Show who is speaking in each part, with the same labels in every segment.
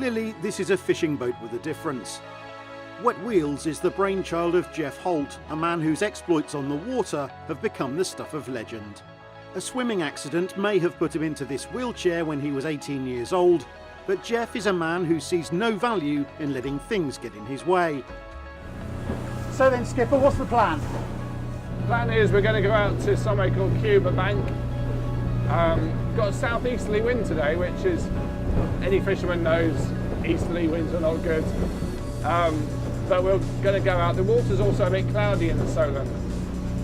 Speaker 1: Clearly, this is a fishing boat with a difference. Wetwheels is the brainchild of Jeff Holt, a man whose exploits on the water have become the stuff of legend. A swimming accident may have put him into this wheelchair when he was 18 years old, but Jeff is a man who sees no value in letting things get in his way.
Speaker 2: So then, Skipper, what's the plan?
Speaker 3: The plan is we're going to go out to somewhere called Cuba Bank. Got a southeasterly wind today, which is, any fisherman knows easterly winds are not good. But we're going to go out. The water's also a bit cloudy in the Solent,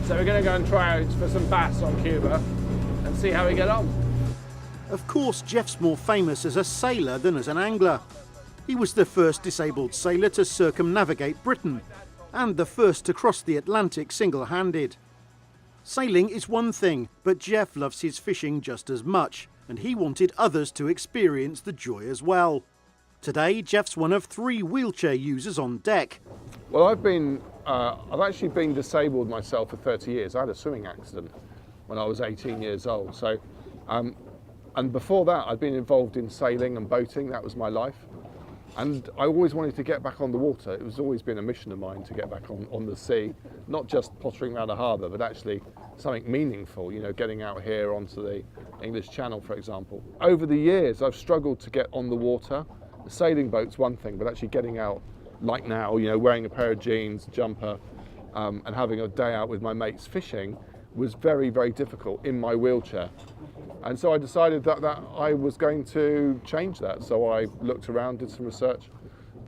Speaker 3: so we're going to go and try out for some bass on Cuba and see how we get on.
Speaker 1: Of course, Jeff's more famous as a sailor than as an angler. He was the first disabled sailor to circumnavigate Britain and the first to cross the Atlantic single-handed. Sailing is one thing, but Jeff loves his fishing just as much, and he wanted others to experience the joy as well. Today, Jeff's one of 3 wheelchair users on deck.
Speaker 3: Well, I've actually been disabled myself for 30 years. I had a swimming accident when I was 18 years old. So, and before that, I'd been involved in sailing and boating. That was my life. And I always wanted to get back on the water. It was always been a mission of mine to get back on the sea, not just pottering around a harbour, but actually something meaningful, you know, getting out here onto the English Channel, for example. Over the years, I've struggled to get on the water. The sailing boat's one thing, but actually getting out, like now, you know, wearing a pair of jeans, jumper, and having a day out with my mates fishing was very, very difficult in my wheelchair. And so I decided that I was going to change that. So I looked around, did some research,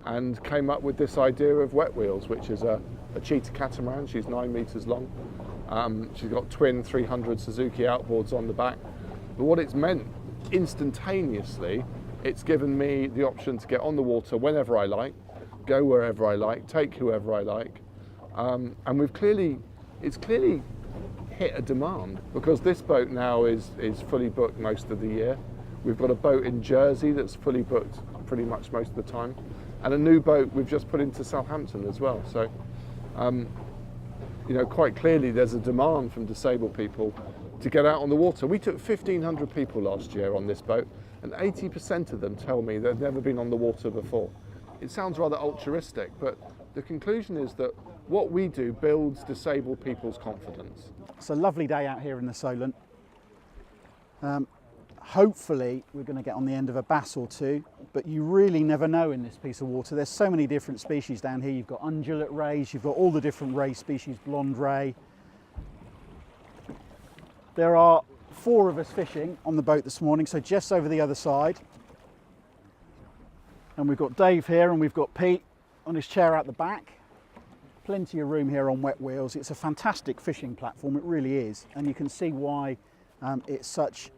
Speaker 3: and came up with this idea of Wetwheels, which is a cheetah catamaran. She's 9 meters long. She's got twin 300 Suzuki outboards on the back. But what it's meant instantaneously, it's given me the option to get on the water whenever I like, go wherever I like, take whoever I like. And it's clearly hit a demand, because this boat now is fully booked most of the year. We've got a boat in Jersey that's fully booked pretty much most of the time, and a new boat we've just put into Southampton as well. So, you know, quite clearly there's a demand from disabled people to get out on the water. We took 1,500 people last year on this boat, and 80% of them tell me they've never been on the water before. It sounds rather altruistic, but the conclusion is that what we do builds disabled people's confidence.
Speaker 2: It's a lovely day out here in the Solent. Hopefully we're going to get on the end of a bass or two, but you really never know in this piece of water. There's so many different species down here. You've got undulate rays, you've got all the different ray species, blonde ray. There are 4 of us fishing on the boat this morning, so Jeff's over the other side. And we've got Dave here, and we've got Pete on his chair out the back. Plenty of room here on Wetwheels. It's a fantastic fishing platform, it really is, and you can see why it's such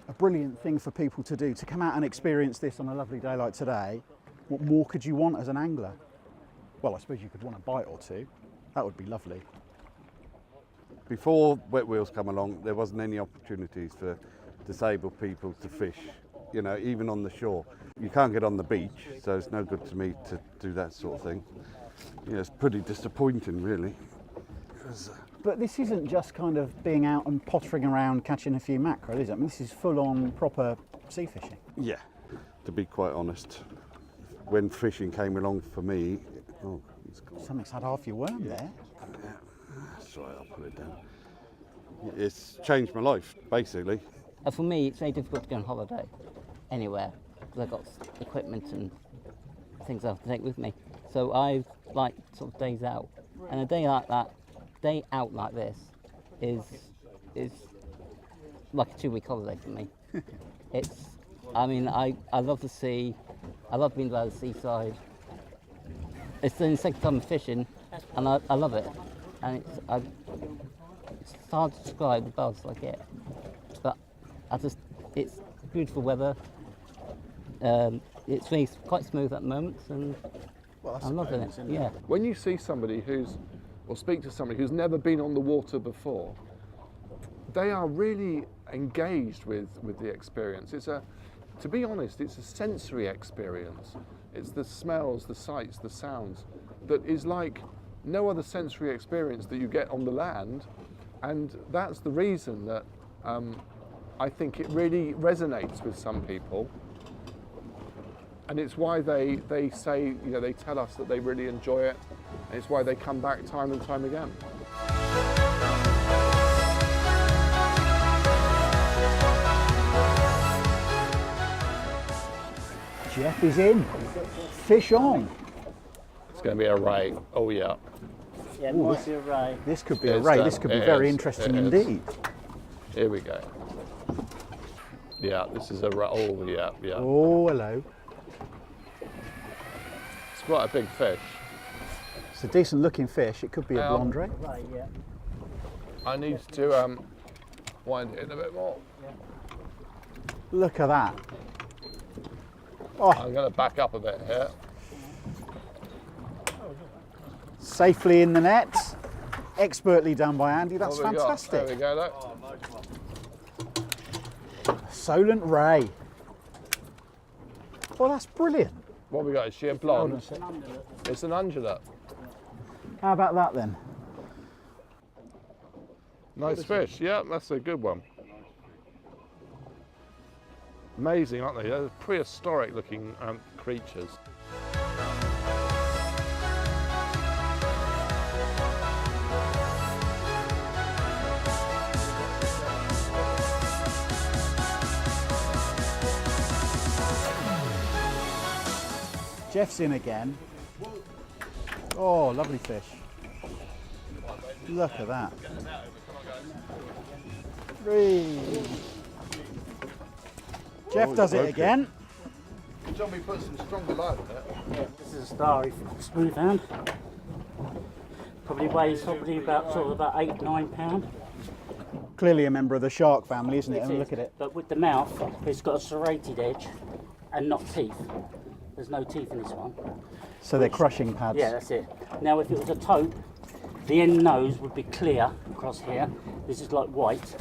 Speaker 2: a brilliant thing for people to do, to come out and experience this on a lovely day like today. What more could you want as an angler? Well, I suppose you could want a bite or two. That would be lovely.
Speaker 4: Before Wetwheels come along, there wasn't any opportunities for disabled people to fish, you know, even on the shore. You can't get on the beach, so it's no good to me to do that sort of thing. You know, it's pretty disappointing, really.
Speaker 2: But this isn't just kind of being out and pottering around catching a few mackerel, is it? I mean, this is full-on proper sea fishing.
Speaker 4: Yeah, to be quite honest. When fishing came along for me, oh, it's gone.
Speaker 2: Something's had half your worm there.
Speaker 4: Yeah, that's right, I'll put it down. It's changed my life, basically.
Speaker 5: For me, it's very difficult to go on holiday anywhere, because I've got equipment and things I have to take with me. So I like sort of days out, and a day like that, day out like this, is like a 2-week holiday for me. I love the sea. I love being by the seaside. It's the second time I'm fishing, and I love it. And it's hard to describe the buzz I get, but it's beautiful weather. It's really quite smooth at the moment, and I'm loving it. Yeah.
Speaker 3: When you see somebody or speak to somebody who's never been on the water before, they are really engaged with the experience. To be honest, it's a sensory experience. It's the smells, the sights, the sounds that is like no other sensory experience that you get on the land, and that's the reason that I think it really resonates with some people. And it's why they say, you know, they tell us that they really enjoy it. And it's why they come back time and time again.
Speaker 2: Jeff is in. Fish on.
Speaker 3: It's going to be a ray. Oh yeah.
Speaker 5: Yeah, might be a ray.
Speaker 2: This could be a
Speaker 3: It's,
Speaker 2: ray. This could be
Speaker 3: it
Speaker 2: very
Speaker 3: is,
Speaker 2: interesting
Speaker 3: it is.
Speaker 2: indeed.
Speaker 3: Here we go. Yeah, this is a ray. Oh yeah, yeah.
Speaker 2: Oh, hello.
Speaker 3: It's quite a big fish.
Speaker 2: It's a decent looking fish. It could be a blonde ray.
Speaker 5: Ray, yeah.
Speaker 3: I need to wind it in a bit more.
Speaker 2: Look at that.
Speaker 3: I'm going to back up a bit here.
Speaker 2: Safely in the net. Expertly done by Andy. That's
Speaker 3: What have we got?
Speaker 2: fantastic.
Speaker 3: There we go. Look.
Speaker 2: Solent ray. Well, that's brilliant.
Speaker 3: What have we got? Is she a blonde? It's an undulate.
Speaker 2: How about that then?
Speaker 3: Nice fish. Yeah, that's a good one. Amazing, aren't they? They're prehistoric looking creatures.
Speaker 2: Jeff's in again. Oh, lovely fish. Look at that. Three. Jeff does it again.
Speaker 3: John, we put some stronger line in it.
Speaker 5: Yeah, this is a starry smoothound. Probably weighs about sort of about 8-9 pounds.
Speaker 2: Clearly a member of the shark family, isn't it? And look at it.
Speaker 5: But with the mouth, it's got a serrated edge and not teeth. There's no teeth in this one.
Speaker 2: So they're crushing pads.
Speaker 5: Yeah, that's it. Now, if it was a taupe, the end nose would be clear across here. This is like white,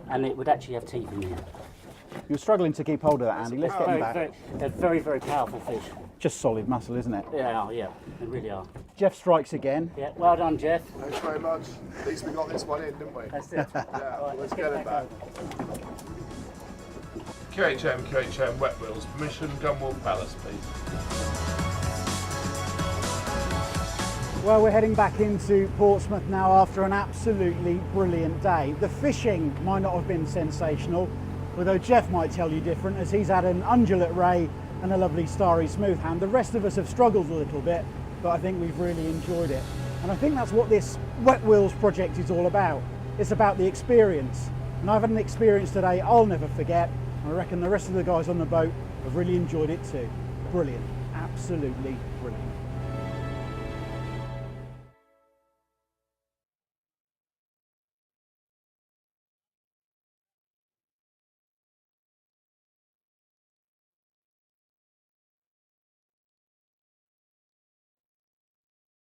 Speaker 5: and it would actually have teeth in here.
Speaker 2: You're struggling to keep hold of that, Andy. Let's get him back.
Speaker 5: They're very, very powerful fish.
Speaker 2: Just solid muscle, isn't it?
Speaker 5: Yeah, yeah, they really are.
Speaker 2: Jeff strikes again.
Speaker 5: Yeah, well done, Jeff.
Speaker 3: Thanks very much. At least we got this one in, didn't we?
Speaker 5: That's it.
Speaker 3: Yeah,
Speaker 5: Right,
Speaker 3: let's get it back. QHM, Wetwheels, permission, Gunwale Palace, please.
Speaker 2: Well, we're heading back into Portsmouth now after an absolutely brilliant day. The fishing might not have been sensational, although Jeff might tell you different, as he's had an undulate ray and a lovely starry smoothound. The rest of us have struggled a little bit, but I think we've really enjoyed it. And I think that's what this Wetwheels project is all about. It's about the experience. And I've had an experience today I'll never forget. I reckon the rest of the guys on the boat have really enjoyed it too. Brilliant, absolutely brilliant.